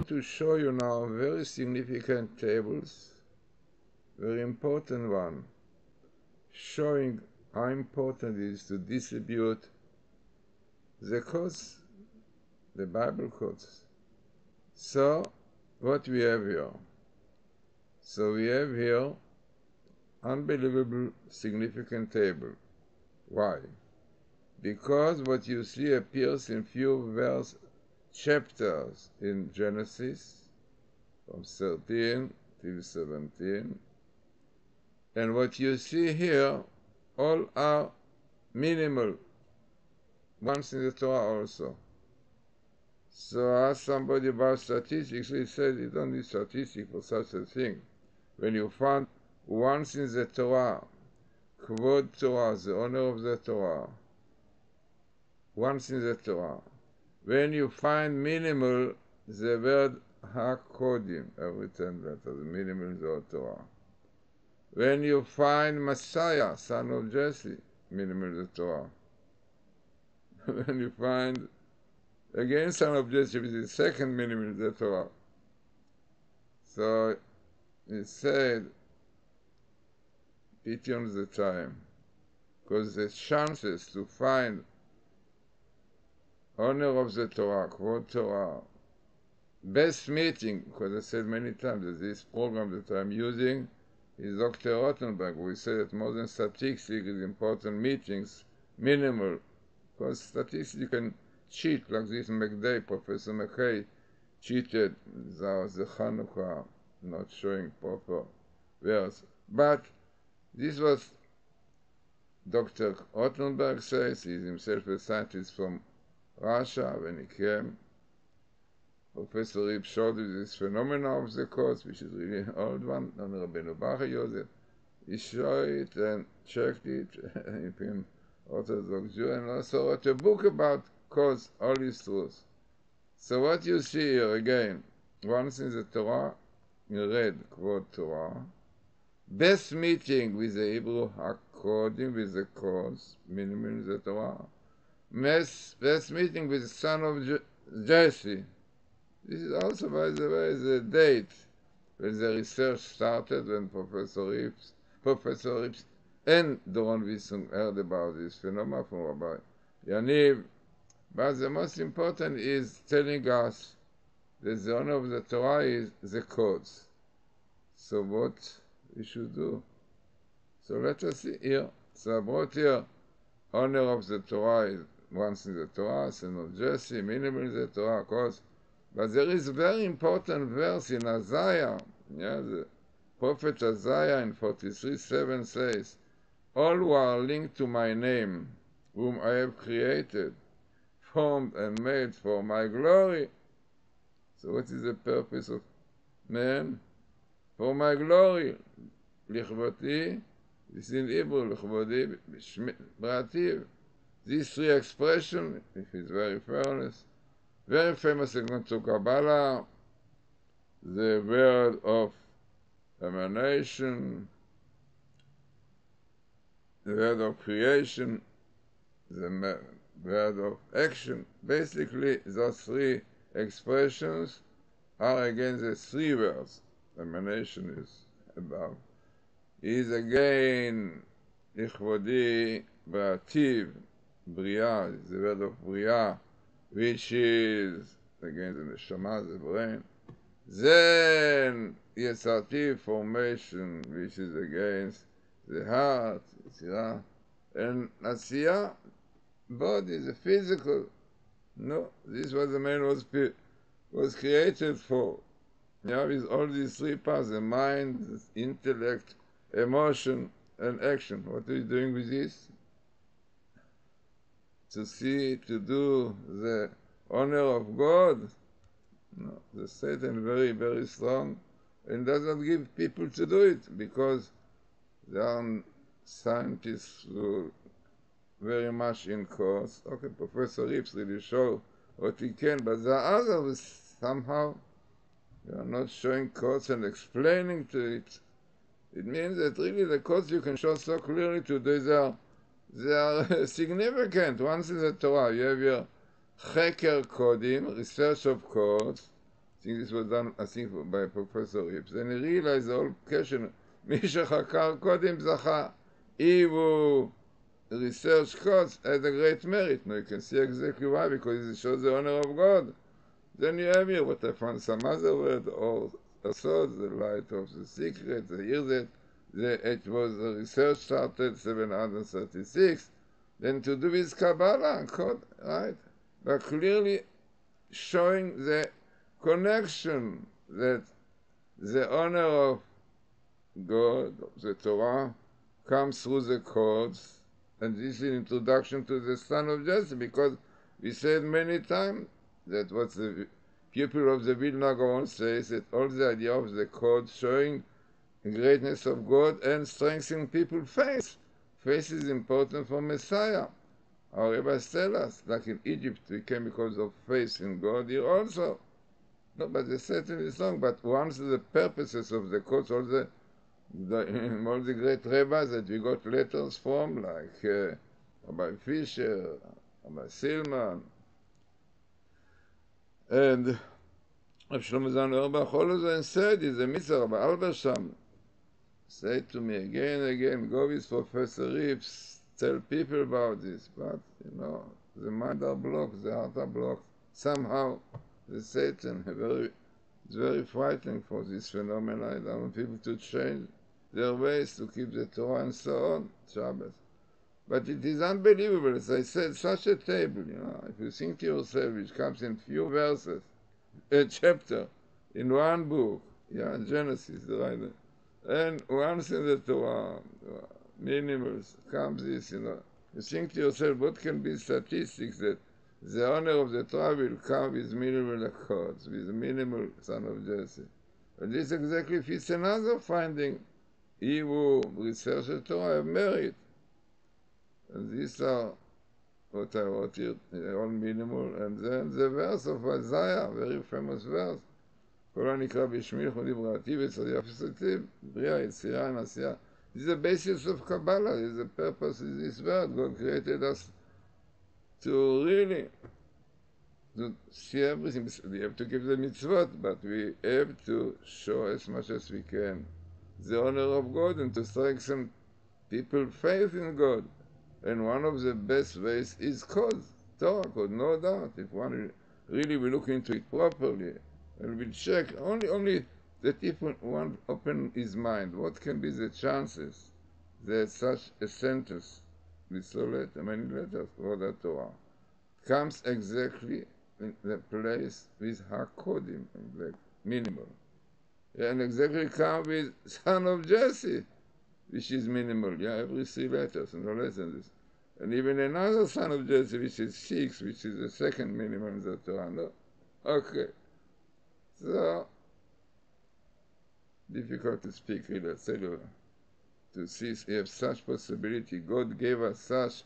want to show you now very significant tables, very important one, showing how important it is to distribute the codes, the Bible codes. So, what we have here? So we have here unbelievable significant table. Why? Because what you see appears in few chapters in Genesis, from 13 till 17, and what you see here, all are minimal, once in the Torah also. So I asked somebody about statistics, he said you don't need statistics for such a thing. When you find once in the Torah, Kvod Torah, the honor of the Torah, once in the Torah, when you find minimal, the word HaKodim, every 10 letters, the minimal in the Torah. When you find Messiah, son of Jesse, minimal in the Torah. When you find again son of Jesse, which is the second minimal in the Torah. So it said, pity on the time, because the chances to find honor of the Torah, quote Torah, best meeting, because I said many times that this program that I'm using is Dr. Rothenberg. We say that more than statistics is important meetings, minimal, because statistics you can cheat, like this McDay, Professor McKay cheated, that was the Hanukkah, not showing proper verse. But this was Dr. Rothenberg says, he's himself a scientist from Russia when he came. Professor Rib showed you this phenomenon of the course, which is really an old one, and Rabbeinu Bacher used it. He showed it and checked it, he became Orthodox Jew, and also wrote a book about cause, all his truths. So what you see here again, once in the Torah, you read, quote Torah, best meeting with the Hebrew according with the cause, minimum in the Torah, best meeting with the son of Jesse. This is also, by the way, the date when the research started, when Professor Rips and Doron Wissung heard about this phenomenon from Rabbi Yaniv. But the most important is telling us that the honor of the Torah is the codes. So what we should do? So let us see here. So I brought here honor of the Torah is once in the Torah, son of Jesse, minimal in the Torah, codes. But there is a very important verse in Isaiah. Yeah, the prophet Isaiah in 43:7 says, all who are linked to my name, whom I have created, formed and made for my glory. So what is the purpose of man? For my glory. Lichvoti, this is in Hebrew, Lichvoti, Brativ. These three expressions, if it's very famous according to Kabbalah, the word of emanation, the word of creation, the word of action. Basically, those three expressions are again the three words. Emanation is above. Is again Lichvodi Brativ, Bria, is the word of Bria, which is again the neshama, the brain. Then Yetzirati, formation, which is against the heart, Yetzirah, and Asiya, body, the physical. No, this is what the man was created for. Yeah, with all these three parts, the mind, the intellect, emotion, and action. What are you doing with this? To do the honor of God. No, the Satan very, very strong and doesn't give people to do it because there are scientists who very much in course. Okay, Professor Rips really show what he can, but there are others somehow they are not showing codes and explaining to it. It means that really the codes you can show so clearly today, they are significant. Once in the Torah, you have your Cheker Kodim, research of codes. think this was done, by Professor Rips, and he realized the whole question, מי שחקר קודם זכה. If who research codes had a great merit. Now you can see exactly why, because it shows the honor of God. Then you have here what I found some other word, or thought, the light of the secret, the year that it was the research started 736, then to do with Kabbalah and code, right? But clearly showing the connection that the honor of God, the Torah, comes through the codes, and this is an introduction to the son of Jesse, because we said many times that what the people of the Vilna Gaon says, that all the idea of the code showing the greatness of God and strengthening people's faith. Faith is important for Messiah. Our rabbis tell us, like in Egypt, we came because of faith in God, here also. No, but they said in this song, but once the purposes of the codes, all the great rabbis that we got letters from, like Rabbi Fisher, Rabbi Silman, and Rav Shlomo Zalman Auerbach, all of them said, is a mitzvah. Rabbi Albersham said to me again and again, go with Professor Rips, tell people about this, but, the mind are blocked, the heart are blocked. Somehow, the Satan, it's very frightening for this phenomenon. I don't want people to change their ways to keep the Torah and so on, Shabbos. But it is unbelievable, as I said, such a table, if you think to yourself, which comes in few verses, a chapter, in one book, Genesis, right? And once in the Torah, minimals, comes this, you think to yourself, what can be statistics that the honor of the Torah will come with minimal accords, with the minimal son of Jesse. And this exactly fits another finding. He who researches the Torah have merit. And these are what I wrote here, all minimal. And then the verse of Isaiah, very famous verse. כל הנקרא בשמי לכו דבראתי וצריח וסתיו, בריאה, יצירה, נעשייה. This is the basis of Kabbalah. This is the purpose of this word. God created us to really to see everything. We have to give the mitzvot, but we have to show as much as we can the honor of God and to strengthen people's faith in God. And one of the best ways is code, Torah code, no doubt. If one really will look into it properly and will check, only that if one open his mind, what can be the chances that such a sentence with so many letters for the Torah comes exactly in the place with Hakodim, like minimal, and exactly come with son of Jesse, which is minimal, every 3 letters, and no less than this. And even another son of Jesse, which is 6, which is the second minimum in the Torah. No? Okay. So, difficult to speak, really, to see if you have such possibility. God gave us such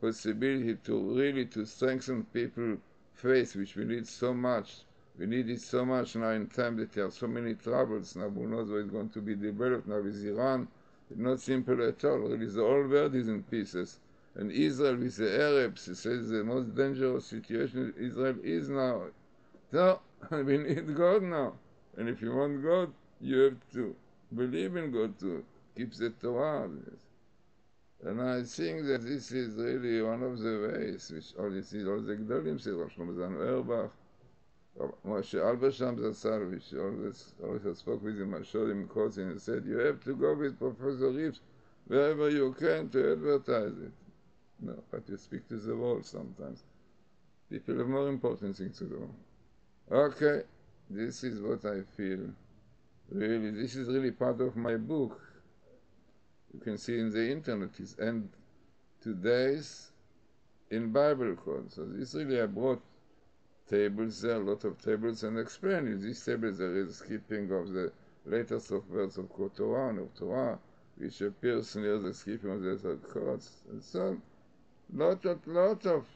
possibility to really to strengthen people's faith, which we need so much. We need it so much now in time that there are so many troubles. Now who knows what is going to be developed now with Iran. It's not simple at all. Really, the whole world is in pieces. And Israel with the Arabs, he says the most dangerous situation Israel is now. So, we need God now. And if you want God, you have to believe in God to keep the Torah. And I think that this is really one of the ways which all the Gdolim say, Rav Shlomo Zalman Auerbach, Moshe Albersham Zatzal, which always spoke with him, I showed him quotes, and he said, you have to go with Professor Rips wherever you can to advertise it. No, but you speak to the world sometimes. People have more important things to do. Okay, this is what I feel. Really, this is really part of my book. You can see in the internet, it's end today's in Bible code. So this really, I brought tables there, a lot of tables, and explain in these tables there is skipping of the latest of words of Torah and of Torah, which appears near the skipping of the third chords, and so on. Lot of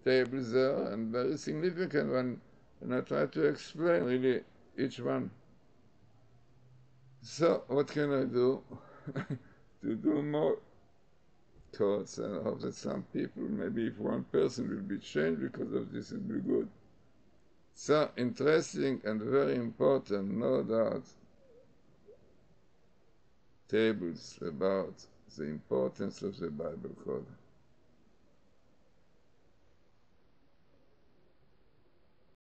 tables there, and very significant one, and I try to explain really each one. So, what can I do? To do more thoughts, and I hope that some people, maybe if one person will be changed because of this, it will be good. So interesting and very important, no doubt, tables about the importance of the Bible code.